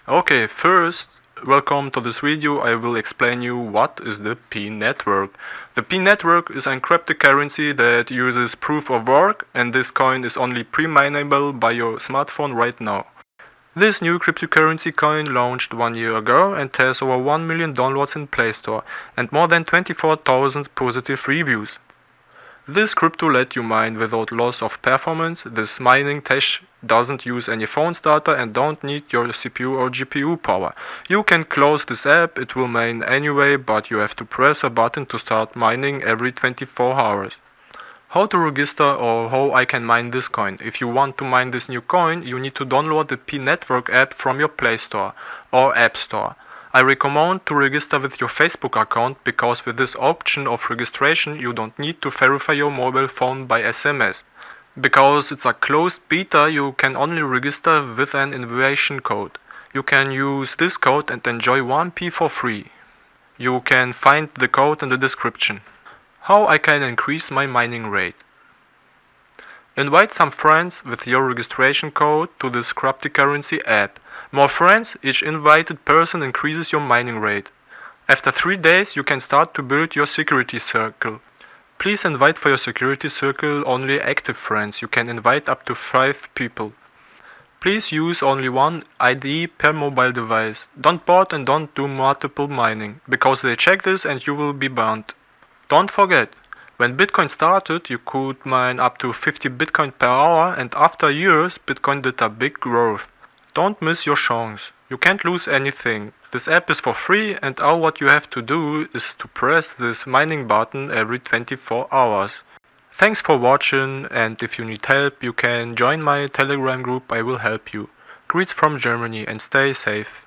Okay, first, welcome to this video. I will explain you what is the P network. The P network is an encrypted currency that uses proof of work, and this coin is only pre-mineable by your smartphone right now. This new cryptocurrency coin launched 1 year ago and has over 1 million downloads in Play Store and more than 24,000 positive reviews. This crypto let you mine without loss of performance. This mining tech doesn't use any phone starter and don't need your CPU or GPU power. You can close this app, it will mine anyway, but you have to press a button to start mining every 24 hours. How to register or how I can mine this coin? If you want to mine this new coin, you need to download the P Network app from your Play Store or App Store. I recommend to register with your Facebook account because with this option of registration you don't need to verify your mobile phone by SMS. Because it's a closed beta, you can only register with an invitation code. You can use this code and enjoy 1P for free. You can find the code in the description. How I can increase my mining rate? Invite some friends with your registration code to this cryptocurrency app. More friends, each invited person increases your mining rate. After 3 days you can start to build your security circle. Please invite for your security circle only active friends. You can invite up to 5 people. Please use only one ID per mobile device. Don't bot and don't do multiple mining, because they check this and you will be banned. Don't forget, when Bitcoin started, you could mine up to 50 Bitcoin per hour, and after years, Bitcoin did a big growth. Don't miss your chance. You can't lose anything. This app is for free, and all what you have to do is to press this mining button every 24 hours. Thanks for watching, and if you need help, you can join my Telegram group. I will help you. Greets from Germany and stay safe.